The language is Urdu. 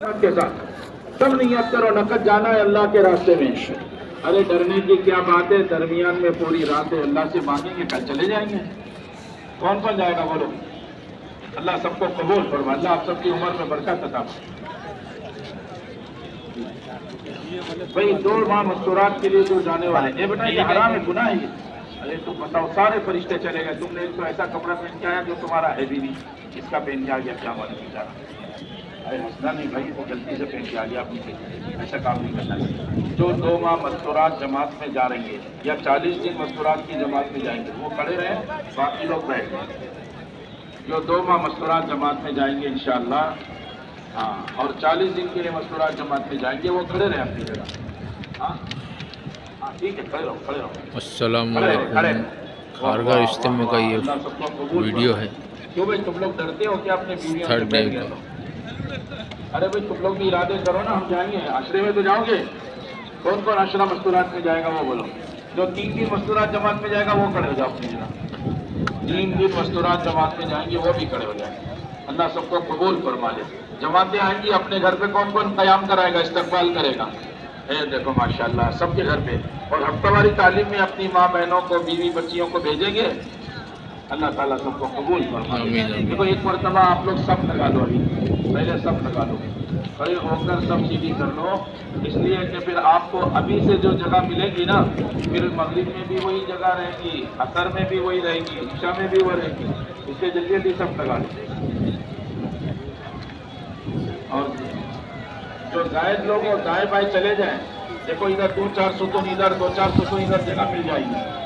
کے ساتھ سب نیت کرو نقد جانا ہے اللہ کے راستے میں. ارے ڈرنے کی کیا بات ہے، درمیان میں پوری رات ہے، اللہ سے مانگیں گے کل چلے جائیں گے. کون کون جائے گا بولو؟ اللہ سب کو قبول فرمائے، اللہ آپ سب کی عمر میں برکت عطا فرمائے. بھائی 2 ماہ مستورات کے لیے جو جانے والے اے بیٹا یہ حرام ہے، گناہ ہے. ارے تم بتاؤ، سارے فرشتے چلے گئے، تم نے ایک تو ایسا کپڑا پہن کے آیا جو تمہارا ہے بھی نہیں، اس کا پہن کے آ گیا، کیا معلوم نہیں جا رہا. ارے ہنسنا نہیں بھائی، وہ غلطی سے پہن کے آ گیا، آپ نے ایسا کام نہیں کرنا چاہیے. جو 2 ماہ مستورات جماعت میں جا رہی ہے یا 40 دن مستورات کی جماعت میں جائیں گے وہ کھڑے رہیں، باقی لوگ بیٹھ جائیں. جو 2 ماہ مستورات جماعت میں جائیں گے انشاءاللہ، ہاں، اور 40 دن کے لیے مستورات جماعت میں جائیں گے وہ کھڑے رہیں اپنی جگہ. ہاں ہاں ٹھیک ہے، کھڑے رہو کھڑے رہو. السلام علیکم. خارگاہ اجتماع کا یہ ویڈیو ہے کیوں بھائی تم لوگ ڈرتے ہو کیا اپنے بیویوں سے تھرڈ ڈے بیٹھ کا. گئے؟ ارے بھائی تم لوگ بھی ارادے کرو نا، ہم جائیں گے عشرے میں تو جاؤ گے. کون کون عشرہ مستورات میں جائے گا وہ بولو. جو 3 دن مستورات جماعت میں جائے گا وہ کھڑے ہو جاؤ اپنی جگہ. 3 دن مستورات جماعت میں جائیں گے وہ بھی کھڑے ہو جائیں گے. اللہ سب کو قبول فرما لے. جماعتیں آئیں گی، اپنے گھر پہ کون کون قیام کرائے گا، استقبال کرے گا؟ دیکھو ماشاءاللہ سب کے گھر پہ. اور ہفتہ واری تعلیم میں اپنی ماں بہنوں کو، بیوی بچیوں کو بھیجیں گے. اللہ تعالیٰ سب کو قبول فرما لے. دیکھو ایک مرتبہ آپ لوگ سب لگا لو، ابھی پہلے سب لگا لو، کھڑے ہو کر سب سیدھی کر لو. اس لیے کہ پھر آپ کو ابھی سے جو جگہ ملے گی نا، پھر مغرب میں بھی وہی جگہ رہے گی، عصر میں بھی وہی رہے گی، عشاء میں بھی وہ رہے گی. اس سے جلدی جلدی سب لگا لو. اور جو زائد لوگ وہ دائیں بائیں چلے جائیں. دیکھو ادھر 2-4 ستون ادھر، 2-4 ستون ادھر جگہ مل جائے گی.